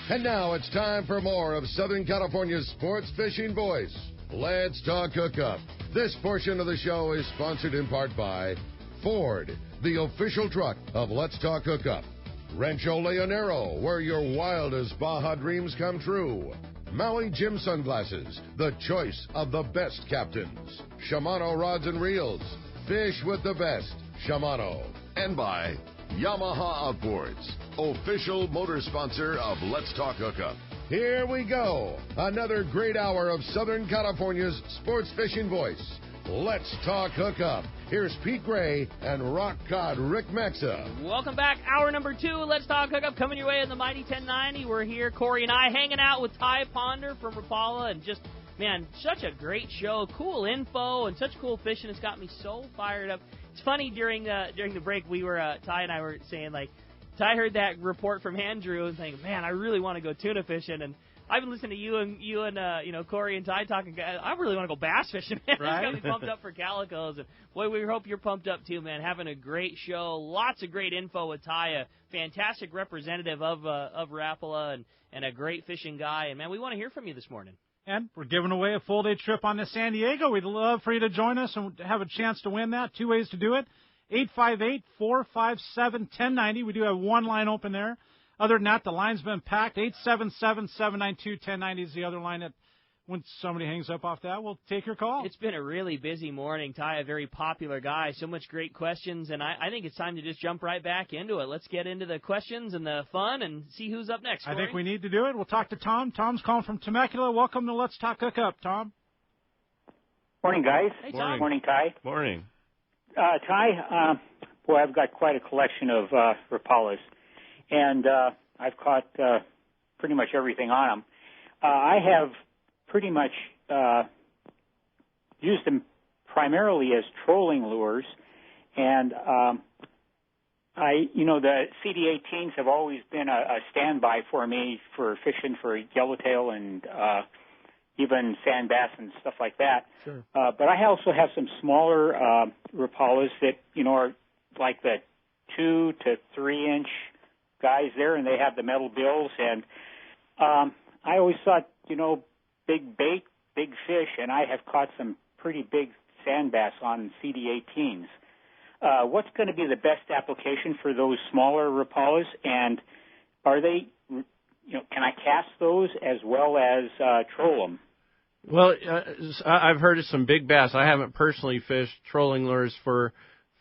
And now it's time for more of Southern California's sports fishing voice. Let's talk hookup. This portion of the show is sponsored in part by Ford, the official truck of Let's Talk Hookup. Rancho Leonero, where your wildest Baja dreams come true. Maui Jim Sunglasses, the choice of the best captains. Shimano Rods and Reels, fish with the best. Shimano. And by Yamaha Outboards, official motor sponsor of Let's Talk Hookup. Here we go. Another great hour of Southern California's sports fishing voice. Let's Talk Hookup. Here's Pete Gray and rock cod Rick Mexa. Welcome back. Hour number 2, Let's Talk Hookup, coming your way in the Mighty 1090. We're here, Corey and I, hanging out with Ty Ponder from Rapala, and just, man, such a great show. Cool info and such cool fishing. It's got me so fired up. It's funny, during the break, we were, Ty and I were saying, like, Ty heard that report from Andrew and saying, man, I really want to go tuna fishing, and I've been listening to you and Corey and Ty talking. I really want to go bass fishing, man. Right? It's got me pumped up for calicos. And boy, we hope you're pumped up too, man. Having a great show, lots of great info with Ty, a fantastic representative of Rapala and a great fishing guy. And man, we want to hear from you this morning. And we're giving away a full-day trip on to San Diego. We'd love for you to join us and have a chance to win that. 2 ways to do it: 858-457-1090. We do have one line open there. Other than that, the line's been packed. 877-792-1090 is the other line. That when somebody hangs up off that, we'll take your call. It's been a really busy morning. Ty, a very popular guy, so much great questions, and I think it's time to just jump right back into it. Let's get into the questions and the fun and see who's up next, Corey. I think we need to do it. We'll talk to Tom. Tom's calling from Temecula. Welcome to Let's Talk Hookup, Tom. Morning, guys. Hey, Tom. Morning, Ty. Morning. Ty, boy, I've got quite a collection of Rapalas. And I've caught pretty much everything on them. I have pretty much used them primarily as trolling lures, and the CD18s have always been a standby for me for fishing for yellowtail and even sand bass and stuff like that. Sure. But I also have some smaller Rapalas that are like the 2 to 3 inch guys there, and they have the metal bills, and I always thought, big bait, big fish, and I have caught some pretty big sand bass on CD18s. What's going to be the best application for those smaller Rapalas, and are they, can I cast those as well as troll them? Well, I've heard of some big bass. I haven't personally fished trolling lures for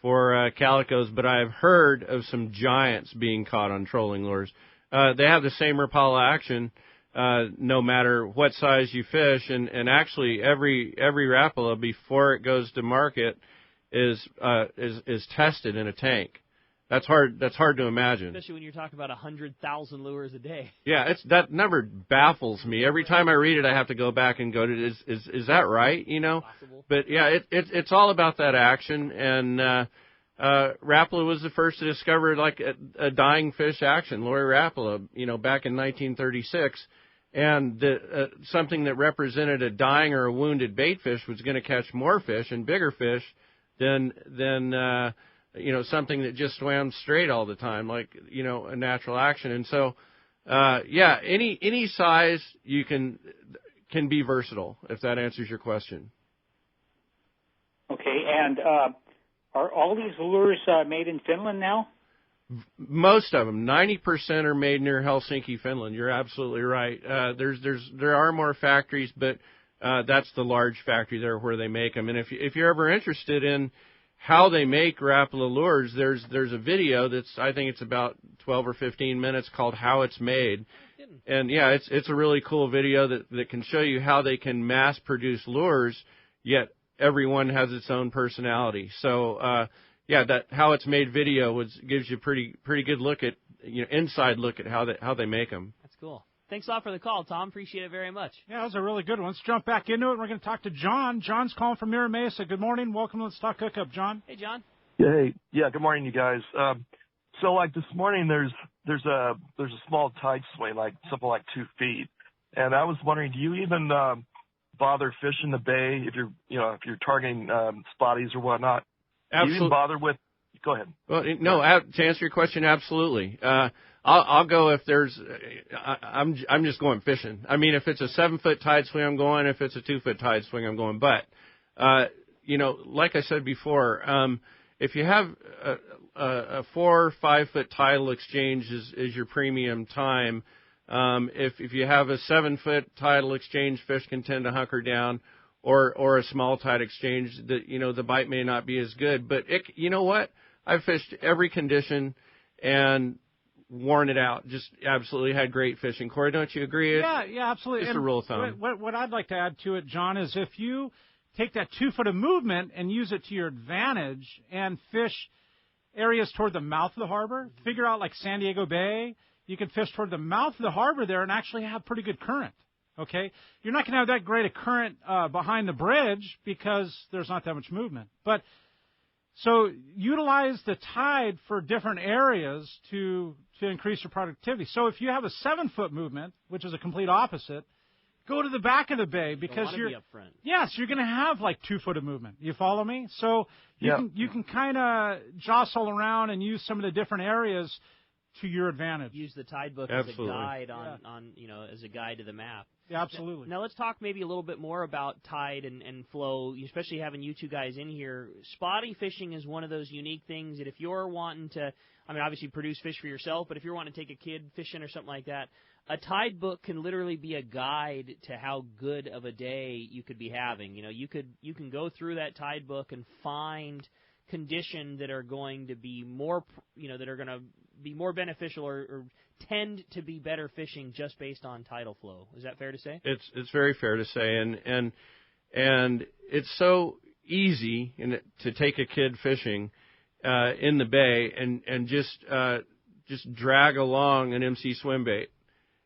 calicos, but I've heard of some giants being caught on trolling lures. They have the same Rapala action no matter what size you fish, and actually every Rapala before it goes to market is tested in a tank. That's hard to imagine. Especially when you're talking about 100,000 lures a day. Yeah, that number baffles me. Every time I read it, I have to go back and go to, is that right? Possible. But yeah, it's all about that action, and Rapala was the first to discover like a dying fish action. Lori Rapala, back in 1936, and something that represented a dying or a wounded bait fish was going to catch more fish and bigger fish than something that just swam straight all the time, like, a natural action. And so, any size you can be versatile, if that answers your question. Okay, and are all these lures made in Finland now? Most of them, 90% are made near Helsinki, Finland. You're absolutely right. There are more factories, but that's the large factory there where they make them. And if you're ever interested in how they make Rapala lures, there's a video I think it's about 12 or 15 minutes called How It's Made. And yeah, it's a really cool video that can show you how they can mass produce lures, yet everyone has its own personality. So that How It's Made video gives you a pretty good look at inside look at how they make them. That's cool. Thanks a lot for the call, Tom. Appreciate it very much. Yeah, that was a really good one. Let's jump back into it. We're going to talk to John. John's calling from Mira Mesa. Good morning. Welcome to Let's Talk Hookup, John. Hey, John. Hey, yeah. Good morning, you guys. So like this morning, there's a small tide swing, like something like 2 feet, and I was wondering, do you even bother fishing the bay if you're targeting spotties or whatnot? Absolutely. Do you even bother with? Go ahead. Well, no. To answer your question, absolutely. I'll go if there's. I'm just going fishing. I mean, if it's a 7-foot tide swing, I'm going. If it's a 2-foot tide swing, I'm going. But like I said before, if you have a 4 or 5 foot tidal exchange is your premium time. If you have a 7-foot tidal exchange, fish can tend to hunker down, or a small tide exchange. The bite may not be as good. But you know what? I've fished every condition and worn it out. Just absolutely had great fishing. Corey, don't you agree? Yeah, absolutely. Just a rule of thumb. What I'd like to add to it, John, is if you take that 2 foot of movement and use it to your advantage and fish areas toward the mouth of the harbor, figure out like San Diego Bay, you can fish toward the mouth of the harbor there and actually have pretty good current. Okay? You're not going to have that great a current behind the bridge because there's not that much movement. But so utilize the tide for different areas to increase your productivity. So if you have a 7-foot movement, which is a complete opposite, go to the back of the bay because you're be up front. Yes, you're going to have like 2 foot of movement. You follow me? So you can kind of jostle around and use some of the different areas to your advantage. Use the tide book Absolutely. as a guide on as a guide to the map. Yeah, absolutely. Now let's talk maybe a little bit more about tide and flow, especially having you two guys in here. Spotty fishing is one of those unique things that if you're wanting to, obviously produce fish for yourself, but if you're wanting to take a kid fishing or something like that, a tide book can literally be a guide to how good of a day you could be having. You can go through that tide book and find conditions that are going to be more, that are going to be more beneficial or tend to be better fishing just based on tidal flow. Is that fair to say? It's very fair to say, and it's so easy to take a kid fishing in the bay and just drag along an MC swim bait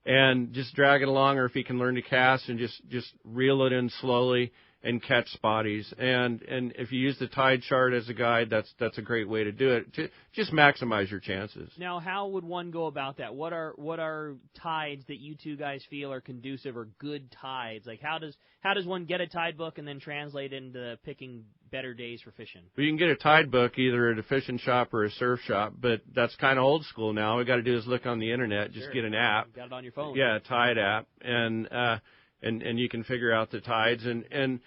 and just drag it along, or if he can learn to cast and just reel it in slowly and catch spotties. And if you use the tide chart as a guide, that's a great way to do it. To just maximize your chances. Now, how would one go about that? What are tides that you two guys feel are conducive or good tides? Like how does one get a tide book and then translate into picking better days for fishing? Well, you can get a tide book either at a fishing shop or a surf shop, but that's kind of old school now. All we got to do is look on the internet, just get an app. You got it on your phone. Yeah, a tide app, and you can figure out the tides. And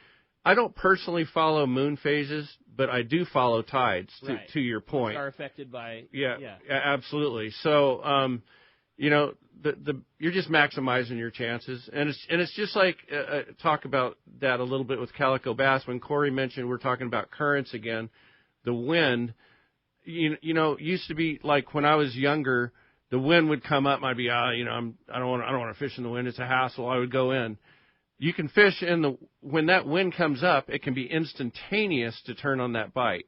I don't personally follow moon phases, but I do follow tides. To your point, which are affected by. Yeah, absolutely. So, you're just maximizing your chances, and it's just like talk about that a little bit with calico bass. When Corey mentioned we're talking about currents again, the wind. Used to be like when I was younger. The wind would come up, and I'd be, I don't want to fish in the wind. It's a hassle. I would go in. You can fish when that wind comes up, it can be instantaneous to turn on that bite.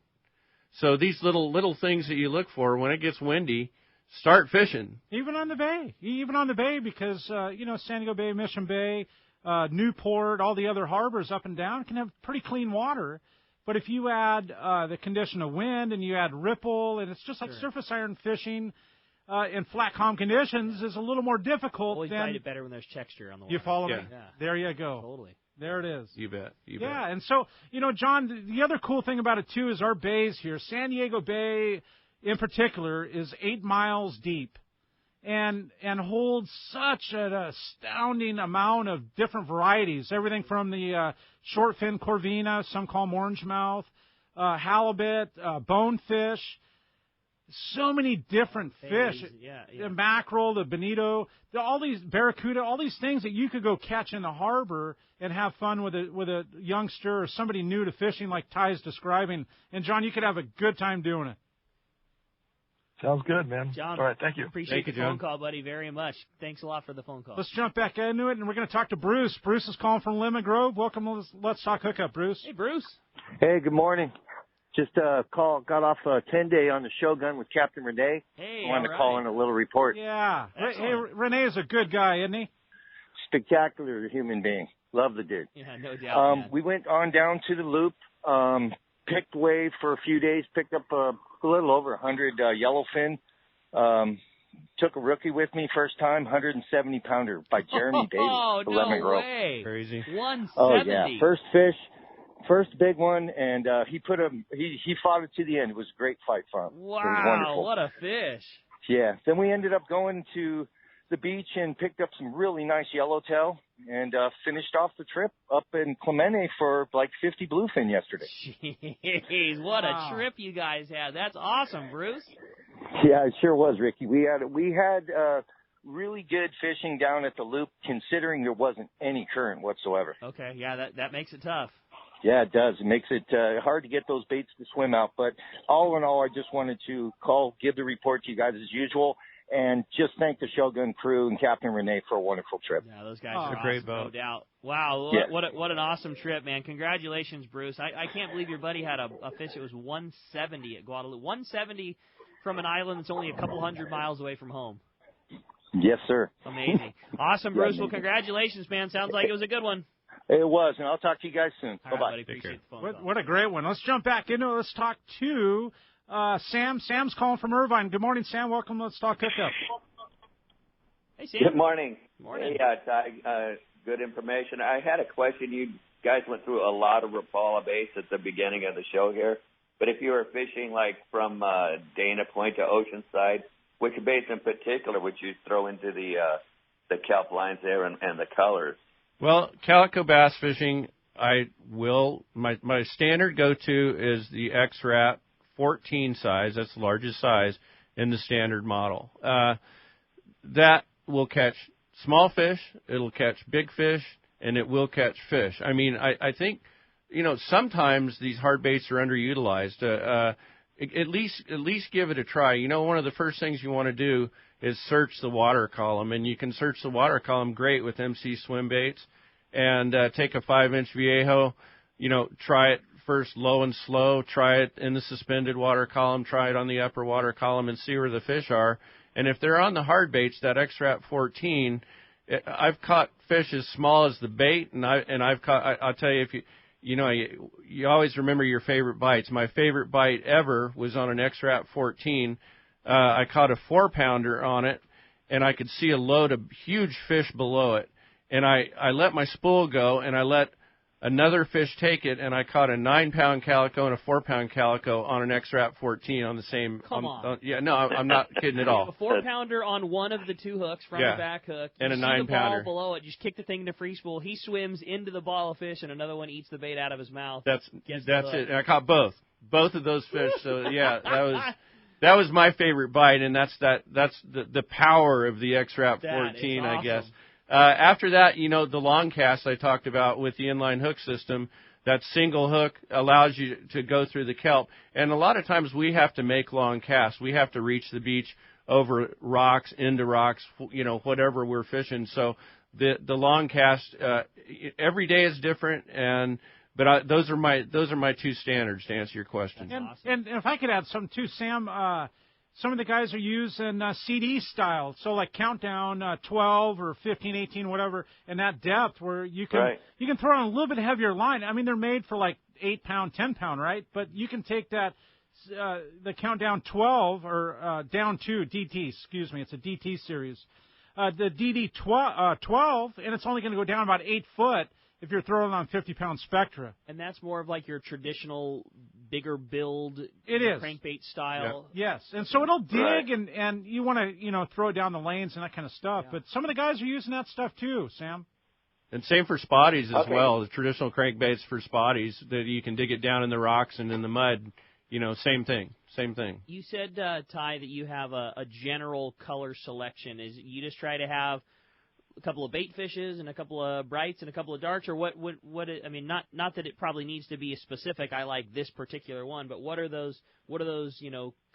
So these little things that you look for when it gets windy, start fishing. Even on the bay, because San Diego Bay, Mission Bay, Newport, all the other harbors up and down can have pretty clean water. But if you add the condition of wind and you add ripple, and it's just like surface iron fishing. In flat, calm conditions is a little more difficult. Always bite it better when there's texture on the water. You follow me? Yeah. There you go. Totally. There it is. You bet. Yeah, and so, John, the other cool thing about it, too, is our bays here. San Diego Bay, in particular, is 8 miles deep and holds such an astounding amount of different varieties, everything from the short fin corvina, some call 'em orangemouth, halibut, bonefish. So many different fish, the mackerel, the bonito, all these barracuda, all these things that you could go catch in the harbor and have fun with a youngster or somebody new to fishing like Ty's describing. And, John, you could have a good time doing it. Sounds good, man. John, all right, thank you. Appreciate the phone call, buddy, very much. Thanks a lot for the phone call. Let's jump back into it, and we're going to talk to Bruce. Bruce is calling from Lemon Grove. Welcome to Let's Talk Hookup, Bruce. Hey, Bruce. Hey, good morning. Just got off a 10-day on the Shogun with Captain Renee. Hey, I wanted to call in a little report. Yeah. Hey, Renee is a good guy, isn't he? Spectacular human being. Love the dude. Yeah, no doubt. Man. We went on down to the loop, picked wave for a few days, picked up a little over 100 yellowfin. Took a rookie with me first time, 170-pounder by Jeremy Bailey. Oh, Lemon no Grove. way. Crazy. 170. Oh, yeah. First fish. First big one, and he fought it to the end. It was a great fight for him. Wow, it was wonderful. what a fish. Yeah. Then we ended up going to the beach and picked up some really nice yellowtail and finished off the trip up in Clemente for like 50 bluefin yesterday. Jeez, what a trip you guys had. That's awesome, Bruce. Yeah, it sure was, Ricky. We had really good fishing down at the loop, considering there wasn't any current whatsoever. Okay, yeah, that makes it tough. Yeah, it does. It makes it hard to get those baits to swim out. But all in all, I just wanted to give the report to you guys as usual, and just thank the Shogun crew and Captain Renee for a wonderful trip. Yeah, those guys are a great awesome, boat. No doubt. Wow, Yeah. what an awesome trip, man. Congratulations, Bruce. I can't believe your buddy had a fish that was 170 at Guadalupe. 170 from an island that's only a couple hundred miles away from home. Yes, sir. Amazing. Awesome, Bruce. Well, congratulations, man. Sounds like it was a good one. It was, and I'll talk to you guys soon. All Bye-bye. right, buddy. Appreciate the phone call. What a great one. Let's jump back into it. Let's talk to Sam. Sam's calling from Irvine. Good morning, Sam. Welcome. Let's talk hookup. Hey, Sam. Good morning. Morning. Hey, Ty, good information. I had a question. You guys went through a lot of Rapala baits at the beginning of the show here. But if you were fishing like from Dana Point to Oceanside, which baits in particular would you throw into the kelp lines there and the colors? Well, calico bass fishing, my standard go-to is the X-Rat 14 size. That's the largest size in the standard model. That will catch small fish, it'll catch big fish, and it will catch fish. I mean, I think, sometimes these hard baits are underutilized. At least give it a try. One of the first things you want to do is search the water column, and you can search the water column great with MC swim baits, and take a 5-inch Viejo, try it first low and slow, try it in the suspended water column, try it on the upper water column, and see where the fish are. And if they're on the hard baits, that X-Rat 14, I've caught fish as small as the bait, and I've caught. I'll tell you, if you always remember your favorite bites. My favorite bite ever was on an X-Rat 14. I caught a 4-pounder on it, and I could see a load of huge fish below it. And I let my spool go, and I let another fish take it, and I caught a 9-pound calico and a 4-pound calico on an X-Rat 14 on the same. Come on. Yeah, no, I'm not kidding at all. A 4-pounder on one of the two hooks, front and back hook. And a see 9-pounder. the ball below it. You just kick the thing into free spool. He swims into the ball of fish, and another one eats the bait out of his mouth. That's it. And I caught both of those fish. So yeah, that was my favorite bite, and that's the power of the X-Rat 14, awesome. I guess. After that, the long cast I talked about with the inline hook system, that single hook allows you to go through the kelp. And a lot of times we have to make long casts. We have to reach the beach over rocks, into rocks, whatever we're fishing. So the long cast, every day is different, but those are my two standards to answer your question. And if I could add something too, Sam, some of the guys are using CD style, so like countdown 12 or 15, 18, whatever, and that depth where you can throw on a little bit heavier line. I mean, they're made for like 8-pound, 10-pound, right? But you can take that the countdown 12 or down 2 DT. Excuse me, it's a DT series. The DD 12, and it's only going to go down about 8 foot. If you're throwing on 50-pound Spectra. And that's more of like your traditional bigger build crankbait style. Yeah. Yes. And so it'll dig and you want to, throw it down the lanes and that kind of stuff. Yeah. But some of the guys are using that stuff too, Sam. And same for spotties as well. The traditional crankbaits for spotties that you can dig it down in the rocks and in the mud. Same thing. You said, Ty, that you have a general color selection. Is you just try to have a couple of bait fishes and a couple of brights and a couple of darks, or what? I mean, not that it probably needs to be a specific. I like this particular one, but what are those?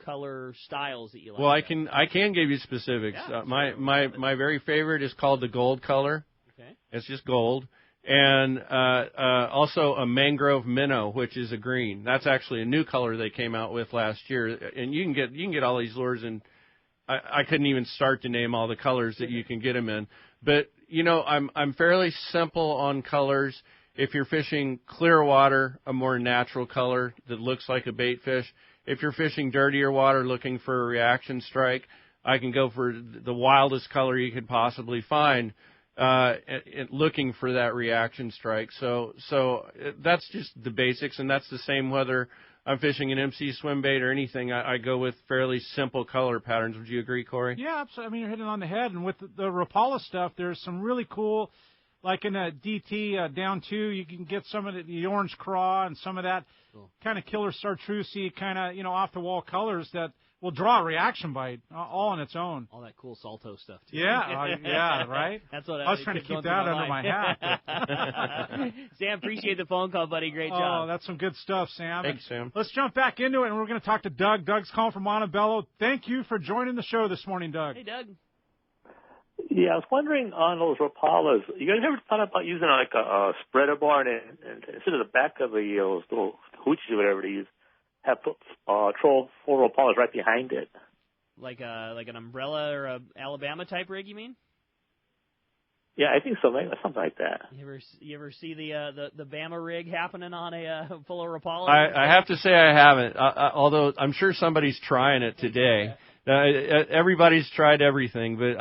Color styles that you like? Well, I can give you specifics. Yeah, my very favorite is called the gold color. Okay, it's just gold, and also a mangrove minnow, which is a green. That's actually a new color they came out with last year, and you can get all these lures in. I couldn't even start to name all the colors that you can get them in. But, I'm fairly simple on colors. If you're fishing clear water, a more natural color that looks like a bait fish. If you're fishing dirtier water looking for a reaction strike, I can go for the wildest color you could possibly find, looking for that reaction strike. So that's just the basics, and that's the same whether I'm fishing an MC swim bait or anything, I go with fairly simple color patterns. Would you agree, Corey? Yeah, absolutely. I mean, you're hitting on the head. And with the Rapala stuff, there's some really cool, like in a DT down 2, you can get some of the orange craw and some of that kind of killer chartreusey kind of, off-the-wall colors that will draw a reaction bite all on its own. All that cool Salto stuff, too. Yeah, yeah, right? That's what I was trying to keep that under my hat. Sam, appreciate the phone call, buddy. Great job. Oh, that's some good stuff, Sam. Thanks, Sam. Let's jump back into it, and we're going to talk to Doug. Doug's calling from Montebello. Thank you for joining the show this morning, Doug. Hey, Doug. Yeah, I was wondering on those Rapalas, you guys ever thought about using like a spreader bar and instead of the back of those little hoochies or whatever they use, have troll 4 Rapalas right behind it? Like an umbrella or a Alabama type rig, you mean? Yeah, I think so, maybe something like that. You ever see the Bama rig happening on a full of Rapala? I have to say I haven't, although I'm sure somebody's trying it today. Everybody's tried everything, but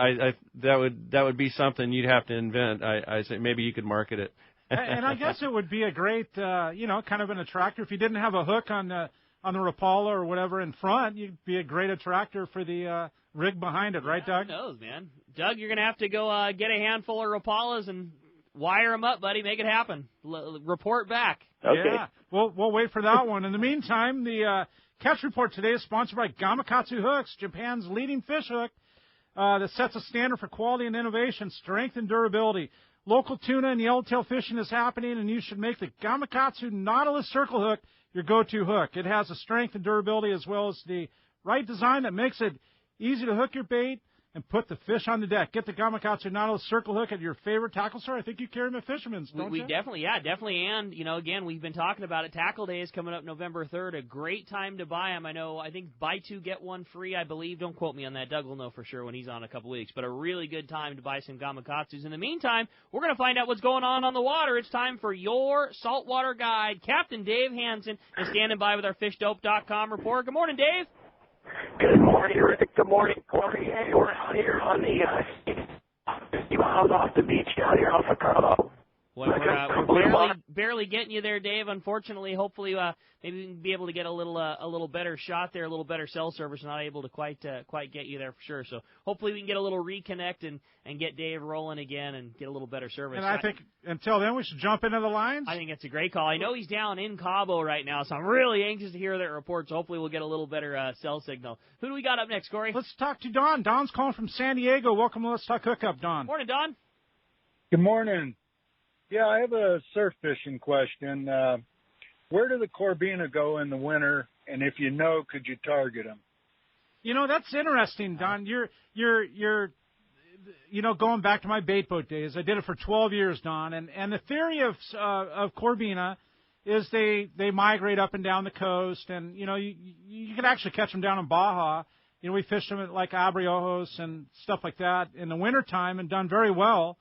that would be something you'd have to invent. I say maybe you could market it. And I guess it would be a great, kind of an attractor. If you didn't have a hook on the Rapala or whatever in front, you'd be a great attractor for the rig behind it, right, Doug? Who knows, man? Doug, you're going to have to go get a handful of Rapalas and wire them up, buddy. Make it happen. Report back. Okay. Yeah, we'll wait for that one. In the meantime, the Catch Report today is sponsored by Gamakatsu Hooks, Japan's leading fish hook that sets a standard for quality and innovation, strength and durability. Local tuna and yellowtail fishing is happening, and you should make the Gamakatsu Nautilus Circle Hook your go-to hook. It has the strength and durability as well as the right design that makes it easy to hook your bait and put the fish on the deck. Get the Gamakatsu Nautilus Circle Hook at your favorite tackle store. I think you carry them at Fisherman's, don't you? Definitely. And, again, we've been talking about it. Tackle Day is coming up November 3rd. A great time to buy them. I think buy 2, get 1 free, I believe. Don't quote me on that. Doug will know for sure when he's on in a couple weeks. But a really good time to buy some Gamakatsus. In the meantime, we're going to find out what's going on the water. It's time for your saltwater guide. Captain Dave Hansen is standing by with our FishDope.com report. Good morning, Dave. Good morning, Rick. Good morning, Corey. Hey, we're out here on the 50 miles off the beach down here off of Carlo. Well, we're barely getting you there, Dave. Unfortunately, hopefully, maybe we can be able to get a little better shot there, a little better cell service. Not able to quite get you there for sure. So hopefully we can get a little reconnect and get Dave rolling again and get a little better service. And I think until then we should jump into the lines. I think it's a great call. I know he's down in Cabo right now, so I'm really anxious to hear that report. So hopefully we'll get a little better cell signal. Who do we got up next, Corey? Let's talk to Don. Don's calling from San Diego. Welcome to Let's Talk Hookup, Don. Morning, Don. Good morning. Yeah, I have a surf fishing question. Where do the Corbina go in the winter? And if you know, could you target them? That's interesting, Don. You're going back to my bait boat days. I did it for 12 years, Don. And the theory of Corbina is they migrate up and down the coast, and you can actually catch them down in Baja. We fished them at like Abriojos and stuff like that in the wintertime and done very well.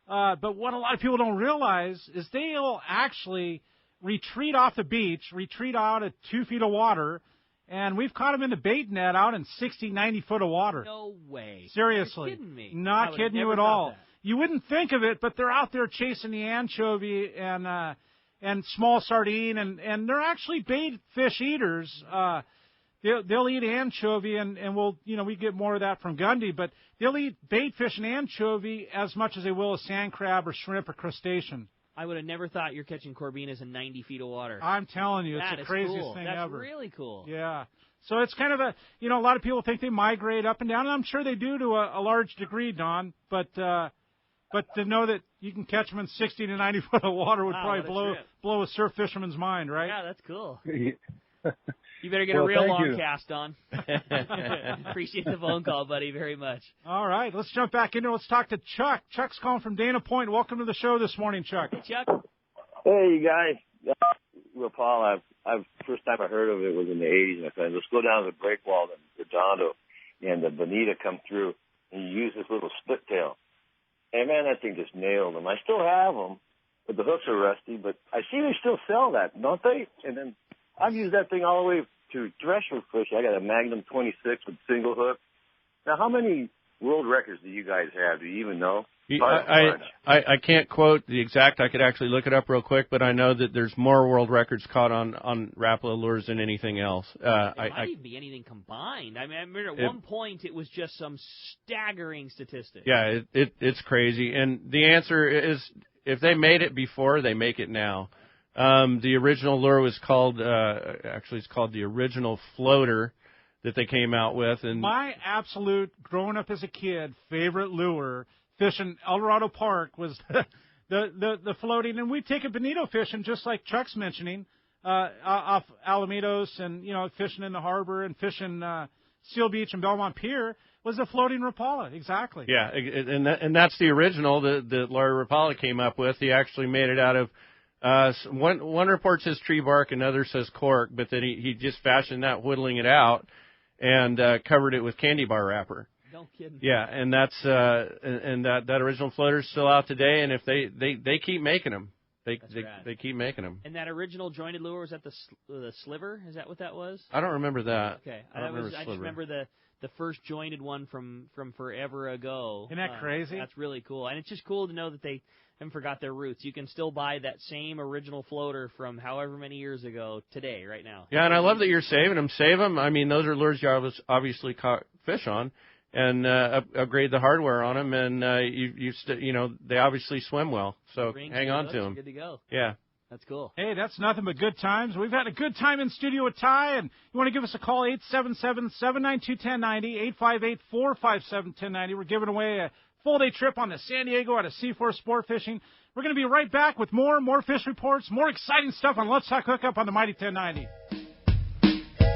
But what a lot of people don't realize is they'll actually retreat off the beach, retreat out at 2 feet of water, and we've caught them in the bait net out in 60, 90 foot of water. No way. Seriously. You're kidding me. Not kidding you at all. That. You wouldn't think of it, but they're out there chasing the anchovy and small sardine, and they're actually bait fish eaters. They'll eat anchovy, and we get more of that from Gundy, but they'll eat bait fish and anchovy as much as they will a sand crab or shrimp or crustacean. I would have never thought you're catching Corbinas in 90 feet of water. I'm telling you, it's that the craziest cool. thing That's ever. That's really cool. Yeah. So it's kind of a lot of people think they migrate up and down, and I'm sure they do to a large degree, Don, but to know that you can catch them in 60 to 90 foot of water would probably blow a surf fisherman's mind, right? Yeah, that's cool. You better get a real long cast on. Appreciate the phone call, buddy, very much. All right, let's jump back into it. Let's talk to Chuck. Chuck's calling from Dana Point. Welcome to the show this morning, Chuck. Hey, Chuck. Hey, you guys. Rapala, first time I heard of it was in the 80s, and I said, let's go down to the breakwall in Redondo, and the bonita come through, and you use this little split tail. And, man, that thing just nailed them. I still have them, but the hooks are rusty, but I see they still sell that, don't they? And then I've used that thing all the way to thresher fishing. I got a Magnum 26 with single hook. Now, how many world records do you guys have? Do you even know? I can't quote the exact. I could actually look it up real quick, but I know that there's more world records caught on Rapala lures than anything else. It might even be anything combined. I mean, I remember at one point it was just some staggering statistics. Yeah, it's crazy. And the answer is, if they made it before, they make it now. The original lure was called, it's called the original floater that they came out with. And my absolute, growing up as a kid, favorite lure fishing El Dorado Park was the floating, and we'd take a bonito fishing, just like Chuck's mentioning, off Alamitos, and fishing in the harbor and fishing Seal Beach and Belmont Pier was the floating Rapala, exactly. Yeah, and that's the original that Larry Rapala came up with. He actually made it out of one report says tree bark, another says cork, but then he just fashioned that, whittling it out, and covered it with candy bar wrapper. Don't kid me. Yeah, and that's that original floater is still out today, and if they keep making them, they keep making them. And that original jointed lure, was that the sliver? Is that what that was? I don't remember that. Okay, I just remember the first jointed one from forever ago. Isn't that crazy? That's really cool, and it's just cool to know that they haven't forgot their roots. You can still buy that same original floater from however many years ago today, right now. Yeah, and I love that you're saving them. Save them. I mean, those are lures you obviously caught fish on, and upgrade the hardware on them, and they obviously swim well. So hang on to them. Good to go. Yeah. That's cool. Hey, that's nothing but good times. We've had a good time in studio with Ty, and you want to give us a call, 877-792-1090, 858-457-1090. We're giving away a full-day trip on the San Diego out of C4 Sport Fishing. We're going to be right back with more fish reports, more exciting stuff on Let's Talk Hookup on the Mighty 1090.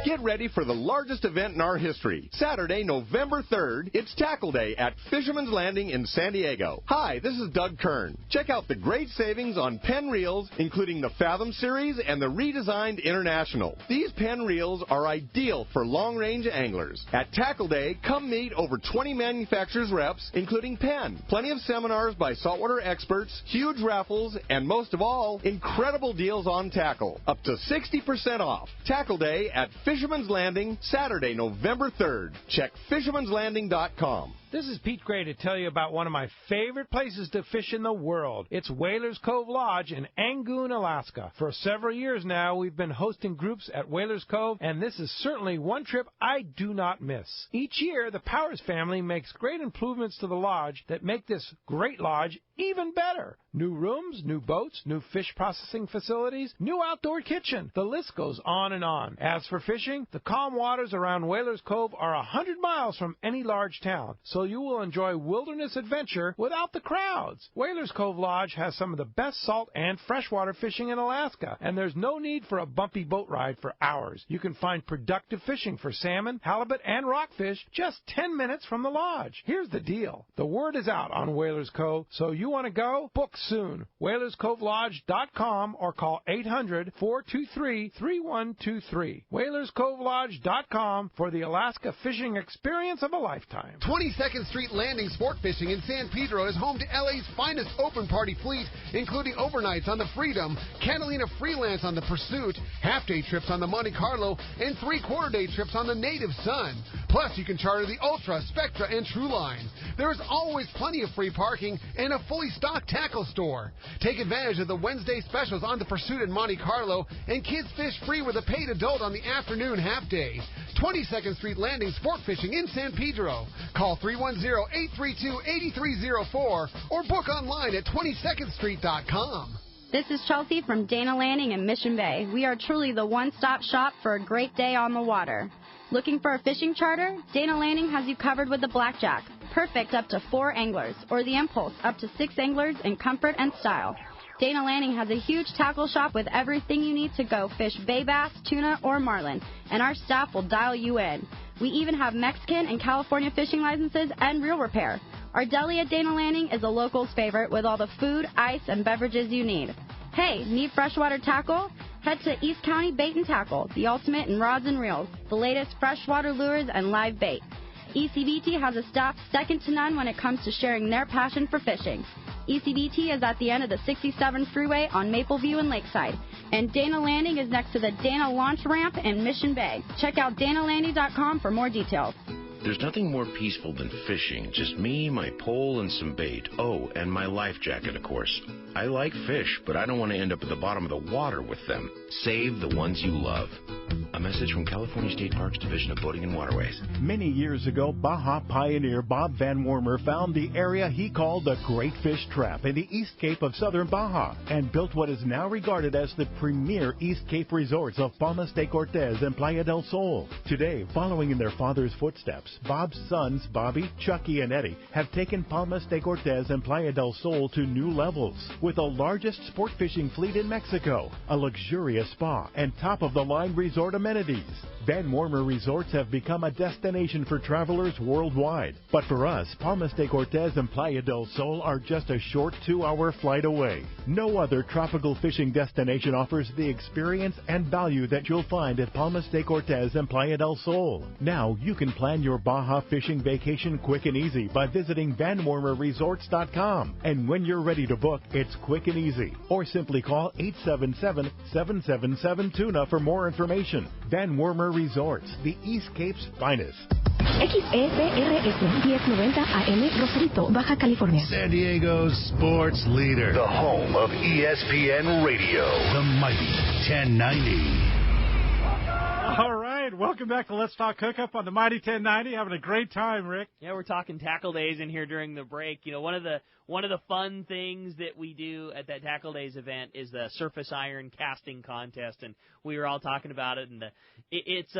Get ready for the largest event in our history. Saturday, November 3rd, it's Tackle Day at Fisherman's Landing in San Diego. Hi, this is Doug Kern. Check out the great savings on Penn reels, including the Fathom Series and the redesigned International. These Penn reels are ideal for long-range anglers. At Tackle Day, come meet over 20 manufacturers' reps, including Penn. Plenty of seminars by saltwater experts, huge raffles, and most of all, incredible deals on tackle. Up to 60% off. Tackle Day at Fisherman's Landing, Saturday, November 3rd. Check fishermanslanding.com. This is Pete Gray to tell you about one of my favorite places to fish in the world. It's Whalers Cove Lodge in Angoon, Alaska. For several years now, we've been hosting groups at Whalers Cove, and this is certainly one trip I do not miss. Each year, the Powers family makes great improvements to the lodge that make this great lodge even better. New rooms, new boats, new fish processing facilities, new outdoor kitchen. The list goes on and on. As for fishing, the calm waters around Whalers Cove are 100 miles from any large town, so you will enjoy wilderness adventure without the crowds. Whalers Cove Lodge has some of the best salt and freshwater fishing in Alaska, and there's no need for a bumpy boat ride for hours. You can find productive fishing for salmon, halibut, and rockfish just 10 minutes from the lodge. Here's the deal. The word is out on Whalers Cove, so you want to go? Book soon. WhalersCoveLodge.com or call 800-423-3123. WhalersCoveLodge.com for the Alaska fishing experience of a lifetime. 22nd Street Landing Sport Fishing in San Pedro is home to LA's finest open party fleet, including overnights on the Freedom, Catalina Freelance on the Pursuit, half-day trips on the Monte Carlo, and three-quarter-day trips on the Native Sun. Plus, you can charter the Ultra, Spectra, and True Line. There is always plenty of free parking and a fully stocked tackle store. Take advantage of the Wednesday specials on the Pursuit and Monte Carlo, and kids fish free with a paid adult on the afternoon half-day. 22nd Street Landing Sport Fishing in San Pedro. Call 310-832-8304 or book online at 22ndstreet.com. This is Chelsea from Dana Landing in Mission Bay. We are truly the one-stop shop for a great day on the water. Looking for a fishing charter? Dana Landing has you covered with the Blackjack, perfect up to 4 anglers, or the Impulse, up to 6 anglers in comfort and style. Dana Landing has a huge tackle shop with everything you need to go fish bay bass, tuna, or marlin, and our staff will dial you in. We even have Mexican and California fishing licenses and reel repair. Our deli at Dana Landing is a local's favorite with all the food, ice, and beverages you need. Hey, need freshwater tackle? Head to East County Bait and Tackle, the ultimate in rods and reels, the latest freshwater lures and live bait. ECBT has a staff second to none when it comes to sharing their passion for fishing. ECBT is at the end of the 67 freeway on Mapleview and Lakeside, and Dana Landing is next to the Dana Launch Ramp in Mission Bay. Check out danalanding.com for more details. There's nothing more peaceful than fishing. Just me, my pole, and some bait. Oh, and my life jacket, of course. I like fish, but I don't want to end up at the bottom of the water with them. Save the ones you love. A message from California State Parks Division of Boating and Waterways. Many years ago, Baja pioneer Bob Van Wormer found the area he called the Great Fish Trap in the East Cape of southern Baja and built what is now regarded as the premier East Cape resorts of Palmas de Cortez and Playa del Sol. Today, following in their father's footsteps, Bob's sons, Bobby, Chucky, and Eddie, have taken Palmas de Cortez and Playa del Sol to new levels with the largest sport fishing fleet in Mexico, a luxurious spa, and top-of-the-line resort amenities. Van Wormer Resorts have become a destination for travelers worldwide. But for us, Palmas de Cortez and Playa del Sol are just a short 2-hour flight away. No other tropical fishing destination offers the experience and value that you'll find at Palmas de Cortez and Playa del Sol. Now you can plan your Baja fishing vacation quick and easy by visiting VanWormerResorts.com. And when you're ready to book, it's quick and easy. Or simply call 877-777-TUNA for more information. Van Wormer Resorts, the East Cape's finest. XEPRS 1090 AM, Rosarito, Baja California. San Diego's sports leader. The home of ESPN Radio. The mighty 1090. All right, welcome back to Let's Talk Hookup on the Mighty 1090. Having a great time, Rick. Yeah, we're talking tackle days in here during the break. You know, one of the fun things that we do at that tackle days event is the surface iron casting contest, and we were all talking about it. And it's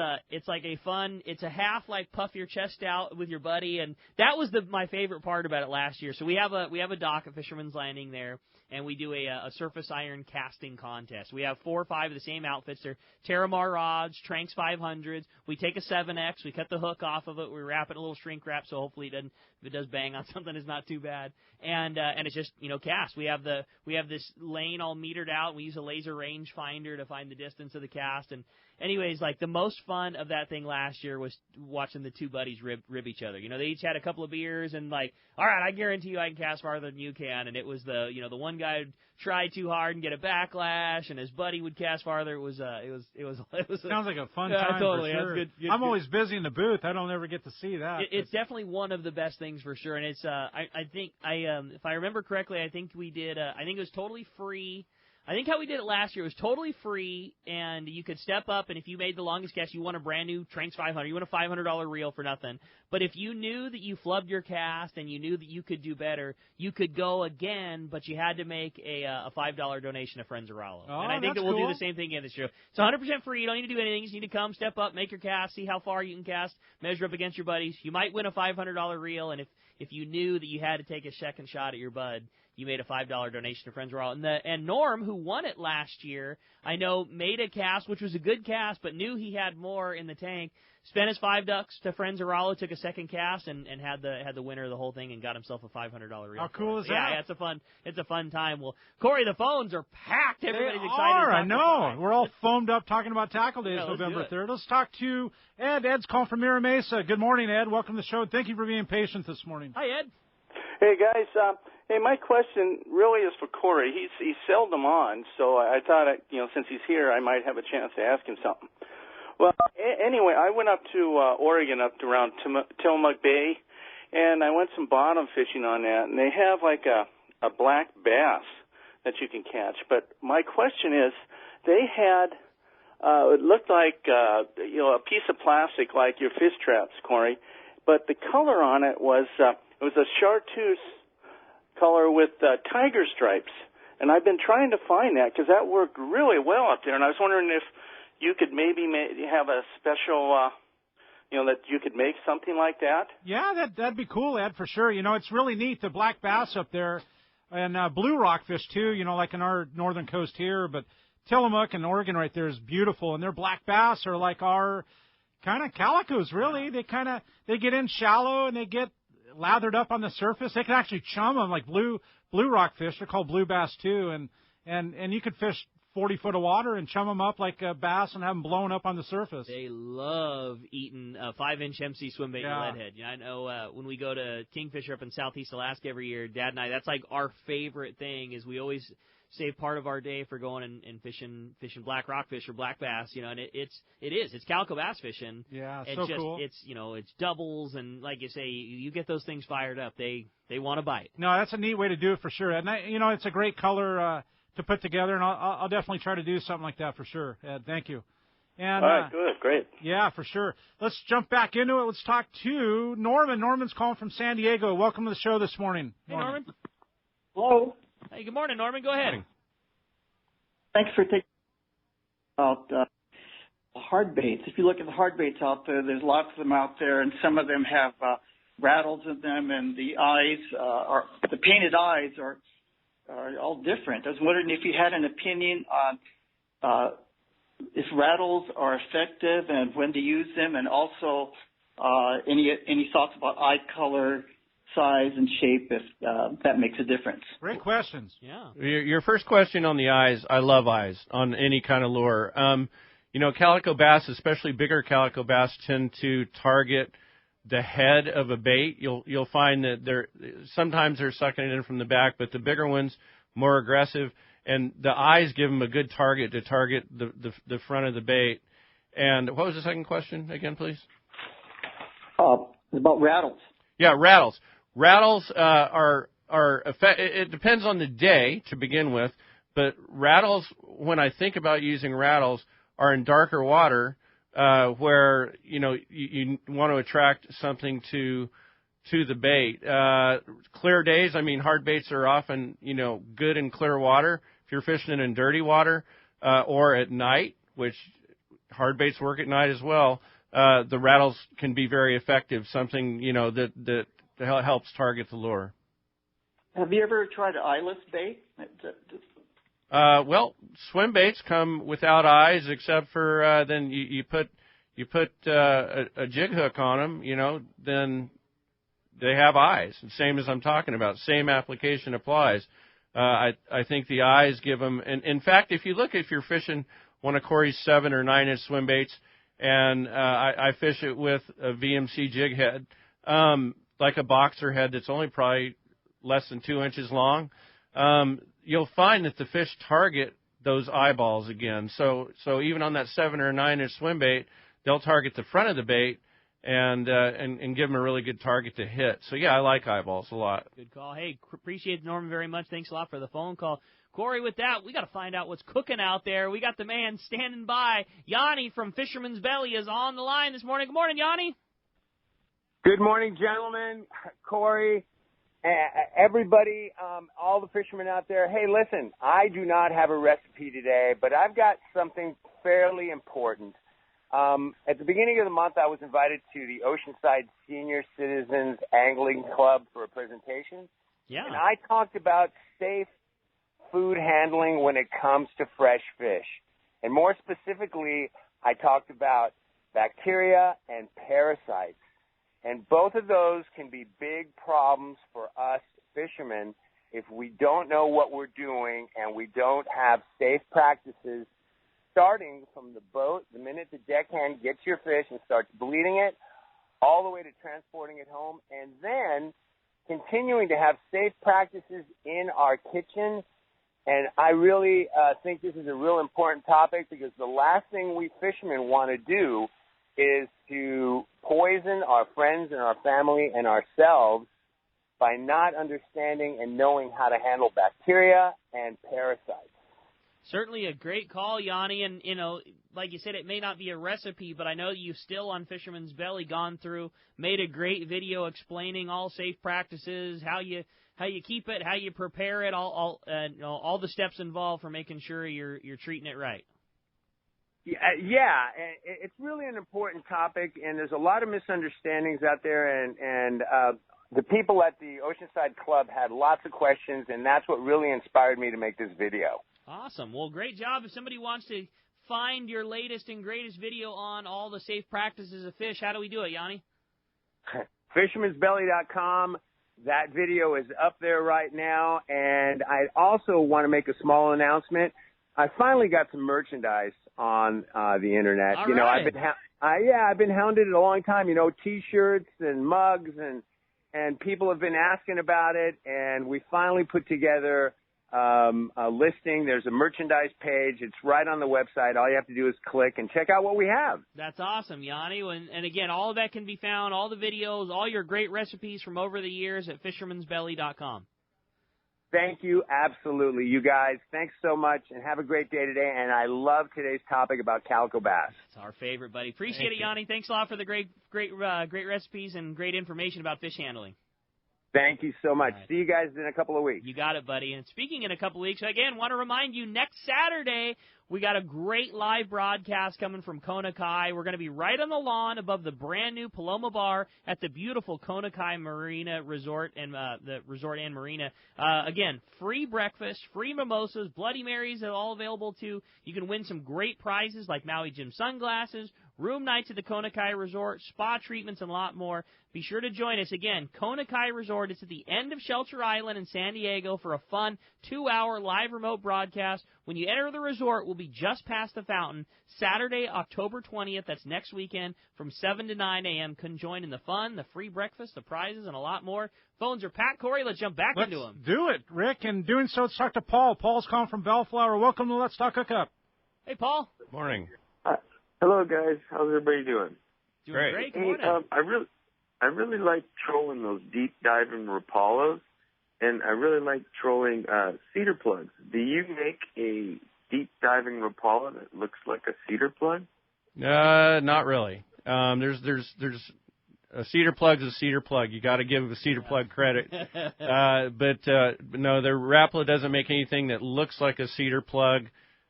like a fun. It's a half like puff your chest out with your buddy, and that was my favorite part about it last year. So we have a dock at Fisherman's Landing there. And we do a surface iron casting contest. We have 4 or 5 of the same outfits. They're Terramar rods, Tranks 500s. We take a 7X. We cut the hook off of it. We wrap it in a little shrink wrap so hopefully if it does bang on something, it's not too bad. And it's just, cast. We have this lane all metered out. We use a laser range finder to find the distance of the cast. And anyways, like the most fun of that thing last year was watching the two buddies rib each other. They each had a couple of beers and like, all right, I guarantee you I can cast farther than you can. And it was the one guy would try too hard and get a backlash, and his buddy would cast farther. It was sounds like a fun time. Totally. For sure. Good, I'm always busy in the booth. I don't ever get to see that. It's definitely one of the best things for sure. And it's I think if I remember correctly, I think we did. I think it was totally free. I think how we did it last year was totally free, and you could step up, and if you made the longest cast, you won a brand new Tranks 500. You won a $500 reel for nothing. But if you knew that you flubbed your cast and you knew that you could do better, you could go again, but you had to make a $5 donation to Friends of Rollo. Oh, and I think that we'll do the same thing again this year. It's 100% free. You don't need to do anything. You just need to come, step up, make your cast, see how far you can cast, measure up against your buddies. You might win a $500 reel, and if you knew that you had to take a second shot at your bud, you made a $5 donation to Friends of Rollo. And Norm, who won it last year, I know made a cast, which was a good cast, but knew he had more in the tank. Spent his $5 to Friends of Rollo, took a second cast, and had the winner of the whole thing, and got himself a $500 reel. How cool is that? Yeah, it's a fun time. Well, Corey, the phones are packed. Everybody's excited. I know. We're all foamed up talking about Tackle Days November 3rd. Let's talk to Ed. Ed's calling from Mira Mesa. Good morning, Ed. Welcome to the show. Thank you for being patient this morning. Hi, Ed. Hey, guys. My question really is for Corey. He's seldom on, so I thought, since he's here, I might have a chance to ask him something. Well, anyway, I went up to Oregon, up to around Tillamook Bay, and I went some bottom fishing on that, and they have like a black bass that you can catch. But my question is, they had it looked like a piece of plastic like your fish traps, Corey, but the color on it was a chartreuse color with tiger stripes, and I've been trying to find that because that worked really well up there, and I was wondering if you could maybe have a special, that you could make something like that. Yeah, that'd be cool, Ed, for sure. It's really neat, the black bass up there, and blue rockfish too, like in our northern coast here, but Tillamook and Oregon right there is beautiful, and their black bass are like our kind of calicos, really. They get in shallow, and they get lathered up on the surface. They can actually chum them like blue rockfish. They're called blue bass too, and you could fish 40 foot of water and chum them up like a bass and have them blown up on the surface. They love eating 5-inch MC swim bait and leadhead. I know when we go to Kingfisher up in Southeast Alaska every year, Dad and I, that's like our favorite thing is we always save part of our day for going and fishing black rockfish or black bass, you know, and it's calico bass fishing. Yeah, it's so just, cool. It's, you know, it's doubles, and like you say, you get those things fired up. They want to bite. No, that's a neat way to do it for sure. And you know, it's a great color to put together, and I'll definitely try to do something like that for sure. Ed, thank you. And, all right, good, great. Yeah, for sure. Let's jump back into it. Let's talk to Norman. Norman's calling from San Diego. Welcome to the show this morning. Hey, Norman. Hello. Hey, good morning, Norman. Go ahead. Thanks for taking about hard baits. If you look at the hard baits out there, there's lots of them out there, and some of them have rattles in them, and the eyes the painted eyes are all different. I was wondering if you had an opinion on if rattles are effective and when to use them, and also any thoughts about eye color, size, and shape, if that makes a difference. Great questions. Yeah. Your first question on the eyes, I love eyes on any kind of lure. You know, calico bass, especially bigger calico bass, tend to target the head of a bait. You'll find that sometimes they're sucking it in from the back, but the bigger ones, more aggressive. And the eyes give them a good target to target the front of the bait. And what was the second question again, please? About rattles. Yeah, rattles. Rattles it depends on the day to begin with, but rattles, when I think about using rattles, are in darker water where, you know, you want to attract something to the bait. Clear days, I mean, hard baits are often, you know, good in clear water. If you're fishing in dirty water or at night, which hard baits work at night as well, the rattles can be very effective, something, you know, that helps target the lure. Have you ever tried an eyeless bait? Well, swim baits come without eyes, except for then you put a jig hook on them, you know, then they have eyes. Same as I'm talking about. Same application applies. I think the eyes give them, and in fact, if you're fishing one of Corey's 7 or 9 inch swim baits, and I fish it with a VMC jig head, like a boxer head that's only probably less than 2 inches long, you'll find that the fish target those eyeballs again. So even on that 7 or 9 inch swim bait, they'll target the front of the bait and give them a really good target to hit. So yeah, I like eyeballs a lot. Good call. Hey, appreciate Norman very much. Thanks a lot for the phone call. Corey, with that, we got to find out what's cooking out there. We got the man standing by. Yanni from Fisherman's Belly is on the line this morning. Good morning, Yanni. Good morning, gentlemen. Corey, everybody, all the fishermen out there. Hey, listen, I do not have a recipe today, but I've got something fairly important. At the beginning of the month, I was invited to the Oceanside Senior Citizens Angling Club for a presentation. Yeah. And I talked about safe food handling when it comes to fresh fish. And more specifically, I talked about bacteria and parasites. And both of those can be big problems for us fishermen if we don't know what we're doing and we don't have safe practices starting from the boat, the minute the deckhand gets your fish and starts bleeding it, all the way to transporting it home, and then continuing to have safe practices in our kitchen. And I really think this is a real important topic, because the last thing we fishermen want to do is to poison our friends and our family and ourselves by not understanding and knowing how to handle bacteria and parasites. Certainly a great call, Yanni, and, you know, like you said, it may not be a recipe, but I know you've still on Fisherman's Belly gone through, made a great video explaining all safe practices, how you keep it, how you prepare it, all the steps involved for making sure you're treating it right. Yeah, it's really an important topic, and there's a lot of misunderstandings out there, and the people at the Oceanside Club had lots of questions, and that's what really inspired me to make this video. Awesome. Well, great job. If somebody wants to find your latest and greatest video on all the safe practices of fish, how do we do it, Yanni? Fisherman'sBelly.com. That video is up there right now, and I also want to make a small announcement. I finally got some merchandise on the internet. All you know, right. I've been hounded a long time. You know, T-shirts and mugs, and people have been asking about it, and we finally put together listing. There's a merchandise page. It's right on the website. All you have to do is click and check out what we have. That's awesome, Yanni. And again, all of that can be found, all the videos, all your great recipes from over the years at fishermansbelly.com. Thank you. Absolutely. You guys, thanks so much, and have a great day today. And I love today's topic about calico bass. It's our favorite, buddy. Appreciate it, Yanni. Thanks a lot for the great recipes and great information about fish handling. Thank you so much. Right. See you guys in a couple of weeks. You got it, buddy. And speaking in a couple of weeks, again, want to remind you, next Saturday, we got a great live broadcast coming from Kona Kai. We're going to be right on the lawn above the brand-new Paloma Bar at the beautiful Kona Kai Marina Resort and the Resort and Marina. Again, free breakfast, free mimosas, Bloody Marys are all available, too. You can win some great prizes like Maui Jim sunglasses, room nights at the Kona Kai Resort, spa treatments, and a lot more. Be sure to join us. Again, Kona Kai Resort. It's at the end of Shelter Island in San Diego for a fun 2-hour live remote broadcast. When you enter the resort, we'll be just past the fountain. Saturday, October 20th, that's next weekend, from 7 to 9 a.m. Come join in the fun, the free breakfast, the prizes, and a lot more. Phones are packed. Corey, let's jump back into them. Do it, Rick. And doing so, let's talk to Paul. Paul's calling from Bellflower. Welcome to Let's Talk Hookup. Hey, Paul. Morning. Hello, guys. How's everybody doing? Doing great. Good Hey, morning. I really like trolling those deep diving Rapalas, and I really like trolling cedar plugs. Do you make a deep diving Rapala that looks like a cedar plug? Not really. There's a cedar plug's a cedar plug. You got to give a cedar plug credit. But no, the Rapala doesn't make anything that looks like a cedar plug.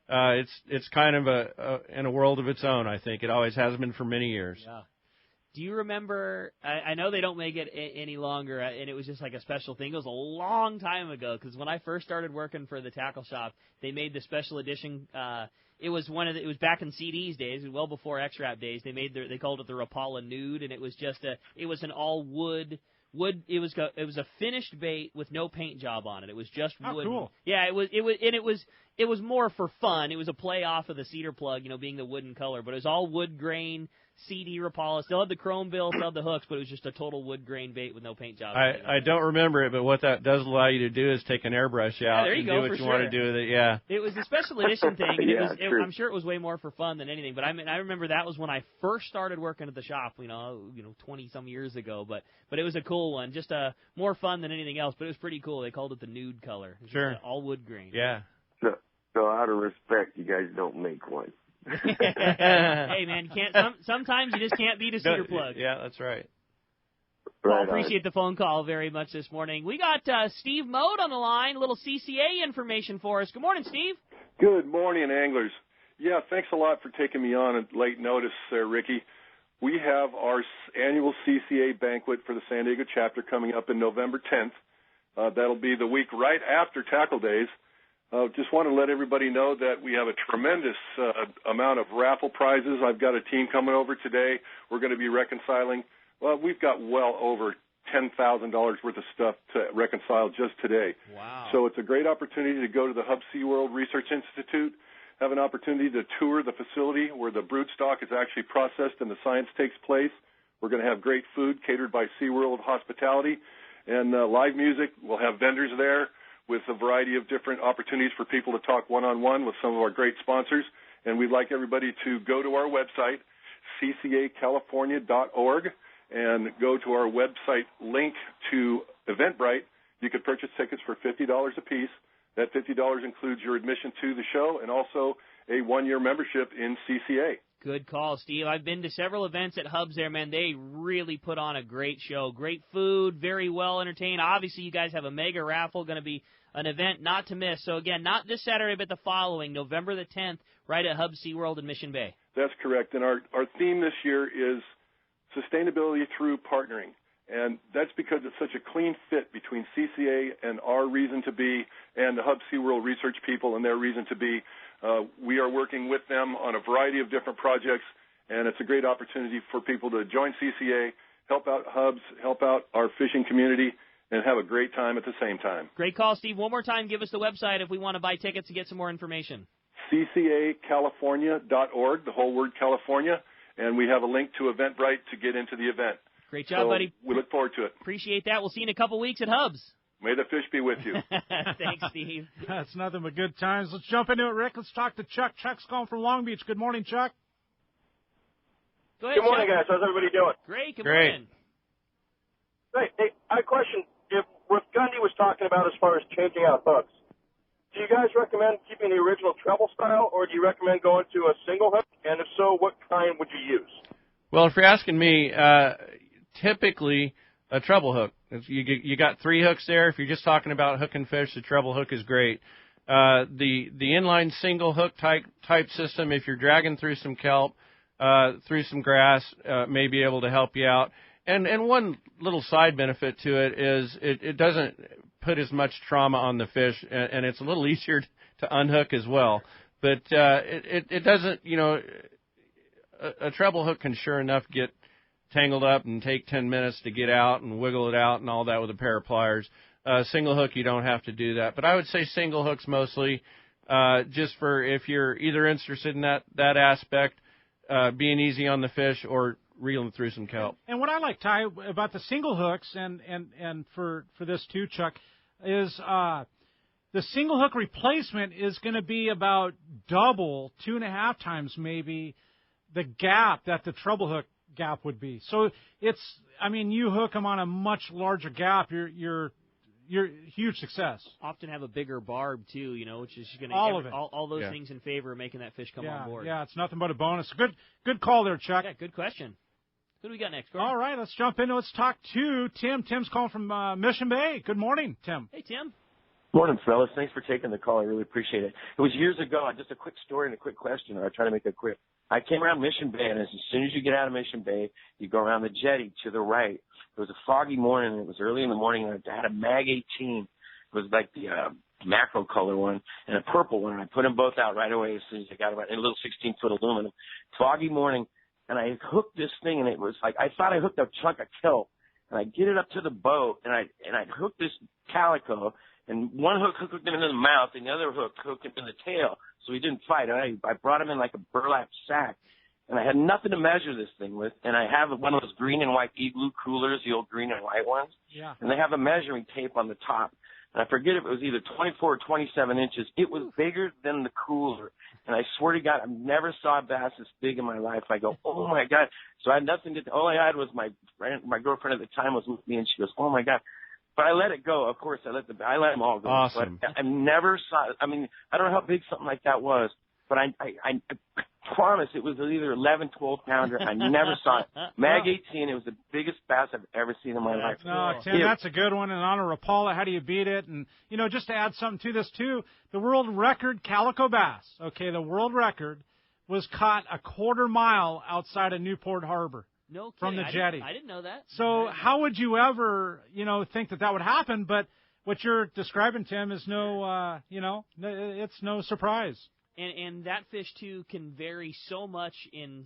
It's kind of in a world of its own, I think. It always has been for many years. Yeah. Do you remember, I know they don't make it any longer, and it was just like a special thing. It was a long time ago, because when I first started working for the tackle shop, they made the special edition. It was back in CDs days, well before X-Rap days. They called it the Rapala Nude, and it was just it was an all wood. It was a finished bait with no paint job on it. It was just wood. Cool. Yeah, it was more for fun. It was a play off of the cedar plug, being the wooden color, but it was all wood grain. CD Rapala, still had the chrome bill, still had the hooks, but it was just a total wood grain bait with no paint job. I don't remember it, but what that does allow you to do is take an airbrush out and do what you want to do with it. Yeah. It was a special edition thing. And true. I'm sure it was way more for fun than anything. But I remember that was when I first started working at the shop. 20 some years ago. But it was a cool one, just more fun than anything else. But it was pretty cool. They called it the nude color. Sure. All wood grain. Yeah. So out of respect, you guys don't make one. Hey man, you can't. Sometimes you just can't beat a cedar plug. Yeah, that's right. Well, appreciate the phone call very much this morning. We got Steve Mode on the line. A little CCA information for us. Good morning, Steve. Good morning, anglers. Yeah, thanks a lot for taking me on at late notice there, Ricky. We have our annual CCA banquet for the San Diego chapter coming up in November 10th. That'll be the week right after Tackle Days. Just want to let everybody know that we have a tremendous amount of raffle prizes. I've got a team coming over today. We're going to be reconciling. Well, we've got well over $10,000 worth of stuff to reconcile just today. Wow. So it's a great opportunity to go to the Hub SeaWorld Research Institute, have an opportunity to tour the facility where the broodstock is actually processed and the science takes place. We're going to have great food catered by SeaWorld Hospitality and live music. We'll have vendors there with a variety of different opportunities for people to talk one-on-one with some of our great sponsors. And we'd like everybody to go to our website, ccacalifornia.org, and go to our website link to Eventbrite. You could purchase tickets for $50 a piece. That $50 includes your admission to the show and also a one-year membership in CCA. Good call, Steve. I've been to several events at Hubs there, man. They really put on a great show. Great food, very well entertained. Obviously, you guys have a mega raffle, going to be an event not to miss. So, again, not this Saturday, but the following, November the 10th, right at Hub SeaWorld in Mission Bay. That's correct. And our theme this year is sustainability through partnering. And that's because it's such a clean fit between CCA and our reason to be and the Hub SeaWorld research people and their reason to be. We are working with them on a variety of different projects, and it's a great opportunity for people to join CCA, help out Hubs, help out our fishing community, and have a great time at the same time. Great call, Steve. One more time, give us the website if we want to buy tickets and get some more information. ccacalifornia.org, the whole word California, and we have a link to Eventbrite to get into the event. Great job, buddy. We look forward to it. Appreciate that. We'll see you in a couple weeks at Hubs. May the fish be with you. Thanks, Steve. That's nothing but good times. Let's jump into it, Rick. Let's talk to Chuck. Chuck's calling from Long Beach. Good morning, Chuck. Go ahead, Good morning, Chuck. guys. How's everybody doing? Great. Good Great. morning. Great. Hey, I have a question. If what Gundy was talking about as far as changing out hooks, do you guys recommend keeping the original treble style, or do you recommend going to a single hook? And if so, what kind would you use? Well, if you're asking me, typically a treble hook. You got 3 hooks there. If you're just talking about hooking fish, the treble hook is great. The inline single hook type system, if you're dragging through some kelp, through some grass, may be able to help you out. And one little side benefit to it is it doesn't put as much trauma on the fish, and it's a little easier to unhook as well. But it doesn't, a treble hook can sure enough get tangled up and take 10 minutes to get out and wiggle it out and all that with a pair of pliers. Single hook, you don't have to do that. But I would say single hooks mostly, just for if you're either interested in that aspect, being easy on the fish or reeling through some kelp. And what I like, Ty, about the single hooks, and for this too, Chuck, is the single hook replacement is going to be about double, 2.5 times maybe, the gap that the treble hook gap would be. So you hook them on a much larger gap, you're huge success. Often have a bigger barb too, which is going to all those things in favor of making that fish come on board. Yeah, it's nothing but a bonus. Good call there, Chuck. Yeah, good question. Who do we got next, Corey? All right, let's jump in. Let's talk to Tim. Tim's calling from Mission Bay. Good morning, Tim. Hey, Tim. Morning, fellas. Thanks for taking the call. I really appreciate it. It was years ago. Just a quick story and a quick question. I'll try to make it quick. I came around Mission Bay, and as soon as you get out of Mission Bay, you go around the jetty to the right. It was a foggy morning, and it was early in the morning, and I had a Mag 18. It was like the macro color one and a purple one, and I put them both out right away as soon as I got them out in a little 16-foot aluminum. Foggy morning, and I hooked this thing, and it was like I thought I hooked a chunk of kelp, and I get it up to the boat, and I hooked this calico, and one hook hooked him into the mouth, and the other hook hooked him in the tail, so he didn't fight. I brought him in like a burlap sack, and I had nothing to measure this thing with, and I have one of those green and white Igloo coolers, the old green and white ones, and they have a measuring tape on the top. And I forget if it was either 24 or 27 inches. It was bigger than the cooler. And I swear to God, I never saw a bass this big in my life. I go, oh, my God. So I had nothing to – all I had was my girlfriend at the time was with me, and she goes, oh, my God. But I let it go. Of course, I let them all go. Awesome. But I never saw – I mean, I don't know how big something like that was, but I promise it was either 11, 12-pounder. I never saw it. Mag 18, it was the biggest bass I've ever seen in my life. No, Tim, that's a good one. And on a Rapala, how do you beat it? And, just to add something to this, too, the world record calico bass, the world record was caught a quarter mile outside of Newport Harbor. No kidding. From the jetty. I didn't know that. So how would you ever, think that would happen? But what you're describing, Tim, is no, it's no surprise. And that fish, too, can vary so much in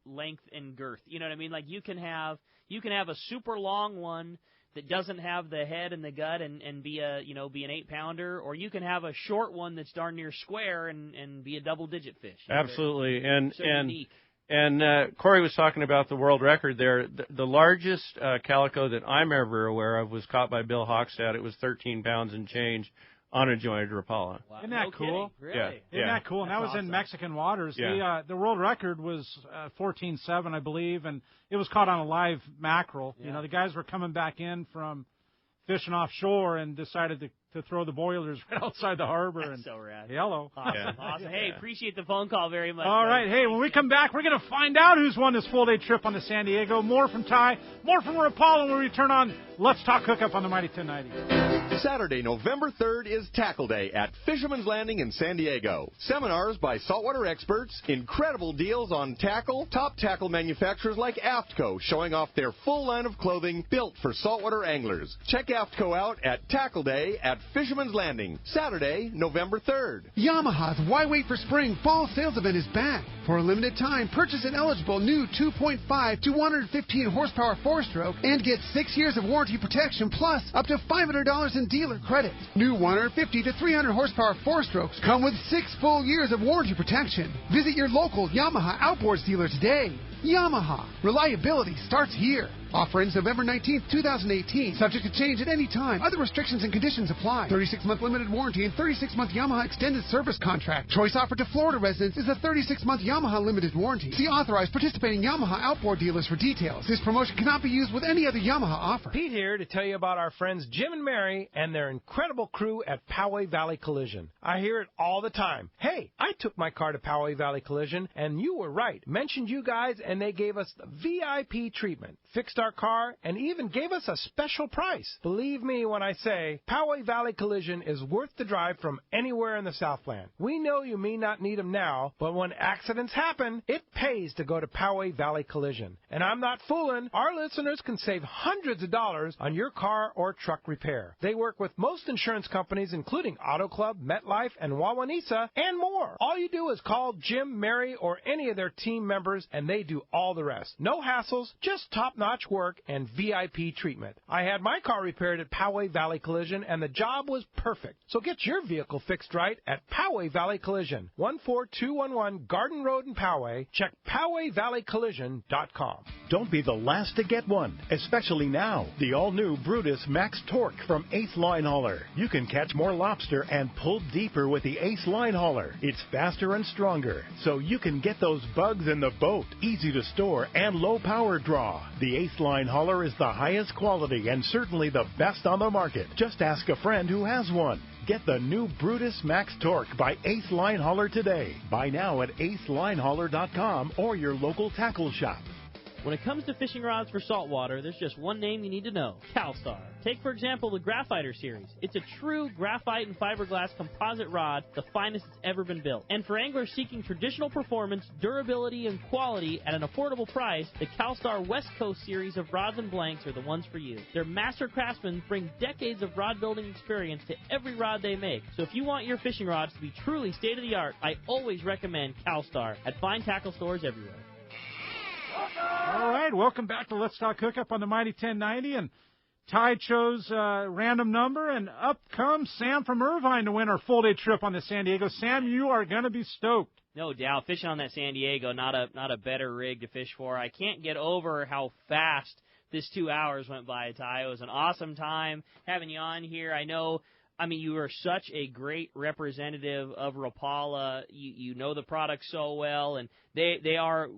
length and girth. You know what I mean? Like you can have a super long one that doesn't have the head and the gut and be an 8-pounder, or you can have a short one that's darn near square and be a double-digit fish. Absolutely. Unique. And Corey was talking about the world record there. The largest calico that I'm ever aware of was caught by Bill Hockstad. It was 13 pounds and change on a jointed Rapala. Wow. Isn't that cool? Really? Yeah. Isn't that cool? And that was awesome. in Mexican waters. Yeah. The world record was 14.7, I believe, and it was caught on a live mackerel. Yeah. The guys were coming back in from fishing offshore and decided to throw the boilers right outside the harbor. That's and so rad. Hello. Awesome. Yeah. Awesome. Hey, appreciate the phone call very much. All right. Hey, when we come back, we're going to find out who's won this full-day trip on to San Diego. More from Ty, more from Rapala when we return on Let's Talk Hookup on the Mighty 1090. Saturday, November 3rd is Tackle Day at Fisherman's Landing in San Diego. Seminars by saltwater experts, incredible deals on tackle, top tackle manufacturers like AFTCO showing off their full line of clothing built for saltwater anglers. Check AFTCO out at Tackle Day at Fisherman's Landing, Saturday, November 3rd. Yamaha's Why Wait for Spring fall sales event is back. For a limited time, purchase an eligible new 2.5 to 115 horsepower 4-stroke and get 6 years of warranty protection plus up to $500 in dealer credit. New 150 to 300 horsepower 4-strokes come with 6 full years of warranty protection. Visit your local Yamaha Outboards dealer today. Yamaha. Reliability starts here. Offer ends November 19th, 2018. Subject to change at any time. Other restrictions and conditions apply. 36-month limited warranty and 36-month Yamaha extended service contract. Choice offered to Florida residents is a 36-month Yamaha limited warranty. See authorized participating Yamaha outboard dealers for details. This promotion cannot be used with any other Yamaha offer. Pete here to tell you about our friends Jim and Mary and their incredible crew at Poway Valley Collision. I hear it all the time. Hey, I took my car to Poway Valley Collision, and you were right. Mentioned you guys, and they gave us the VIP treatment. Fixed our car, and even gave us a special price. Believe me when I say Poway Valley Collision is worth the drive from anywhere in the Southland. We know you may not need them now, but when accidents happen, it pays to go to Poway Valley Collision. And I'm not fooling. Our listeners can save hundreds of dollars on your car or truck repair. They work with most insurance companies, including Auto Club, MetLife, and Wawanesa, and more. All you do is call Jim, Mary, or any of their team members, and they do all the rest. No hassles, just top-notch work and VIP treatment. I had my car repaired at Poway Valley Collision, and the job was perfect. So get your vehicle fixed right at Poway Valley Collision, 14211 Garden Road in Poway. Check PowayValleyCollision.com. Don't be the last to get one, especially now. The all-new Brutus Max Torque from Ace Line Hauler. You can catch more lobster and pull deeper with the Ace Line Hauler. It's faster and stronger, so you can get those bugs in the boat. Easy to store and low power draw. The Ace Line Hauler is the highest quality and certainly the best on the market. Just ask a friend who has one. Get the new Brutus Max Torque by Ace Line Hauler today. Buy now at acelinehauler.com or your local tackle shop. When it comes to fishing rods for saltwater, there's just one name you need to know: CalStar. Take, for example, the Graphiter series. It's a true graphite and fiberglass composite rod, the finest it's ever been built. And for anglers seeking traditional performance, durability, and quality at an affordable price, the CalStar West Coast series of rods and blanks are the ones for you. Their master craftsmen bring decades of rod building experience to every rod they make. So if you want your fishing rods to be truly state-of-the-art, I always recommend CalStar at fine tackle stores everywhere. All right, welcome back to Let's Talk Hookup on the Mighty 1090, and Ty chose random number, and up comes Sam from Irvine to win our full-day trip on the San Diego. Sam, you are going to be stoked. No doubt. Fishing on that San Diego, not a better rig to fish for. I can't get over how fast this 2 hours went by, Ty. It was an awesome time having you on here. I mean, you are such a great representative of Rapala. You know the product so well, and they are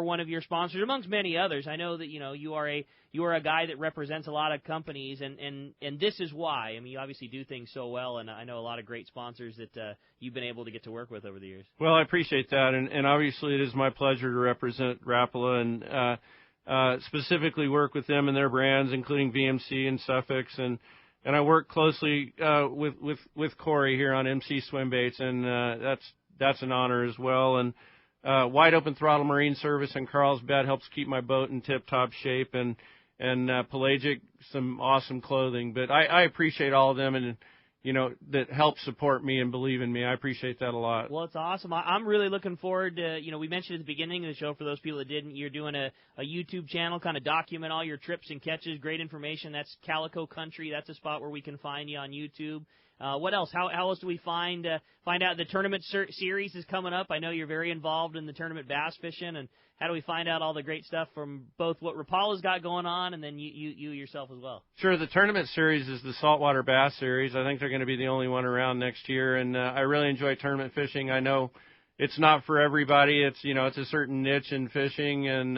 one of your sponsors amongst many others. I know that you are a guy that represents a lot of companies, and this is why. I mean, you obviously do things so well, and I know a lot of great sponsors that you've been able to get to work with over the years. Well, I appreciate that, and obviously it is my pleasure to represent Rapala and specifically work with them and their brands, including VMC and Suffolk, and I work closely with Corey here on MC Swim Baits, and that's an honor as well. And Wide Open Throttle Marine Service and Carlsbad helps keep my boat in tip-top shape, and Pelagic, some awesome clothing. But I appreciate all of them, and that help support me and believe in me. I appreciate that a lot. Well, it's awesome. I'm really looking forward to, we mentioned at the beginning of the show, for those people that didn't, you're doing a YouTube channel, kind of document all your trips and catches. Great information. That's Calico Country. That's a spot where we can find you on YouTube. What else? How else do we find out the tournament series is coming up? I know you're very involved in the tournament bass fishing, and how do we find out all the great stuff from both what Rapala's got going on and then you yourself as well? Sure. The tournament series is the Saltwater Bass Series. I think they're going to be the only one around next year, and I really enjoy tournament fishing. I know it's not for everybody. It's it's a certain niche in fishing, and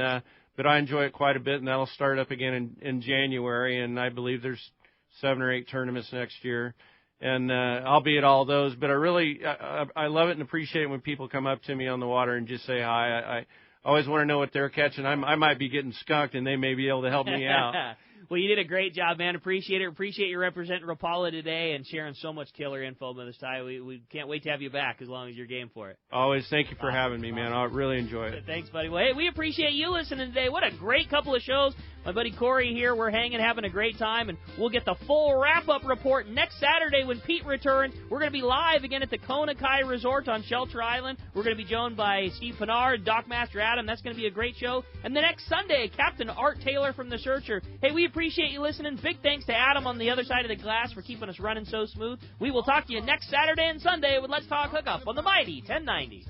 but I enjoy it quite a bit, and that'll start up again in January, and I believe there's 7 or 8 tournaments next year. And I'll be at all those, but I love it and appreciate it when people come up to me on the water and just say hi. I always want to know what they're catching. I might be getting skunked, and they may be able to help me out. Well, you did a great job, man. Appreciate it. Appreciate you representing Rapala today and sharing so much killer info with us, Ty. We can't wait to have you back as long as you're game for it. Always. Thank you for having me, man. I really enjoy it. Thanks, buddy. Well, hey, we appreciate you listening today. What a great couple of shows. My buddy Corey here, we're hanging, having a great time, and we'll get the full wrap-up report next Saturday when Pete returns. We're going to be live again at the Kona Kai Resort on Shelter Island. We're going to be joined by Steve Pinard, Dockmaster Adam. That's going to be a great show. And the next Sunday, Captain Art Taylor from The Searcher. Hey, we appreciate you listening. Big thanks to Adam on the other side of the glass for keeping us running so smooth. We will talk to you next Saturday and Sunday with Let's Talk Hookup on the Mighty 1090.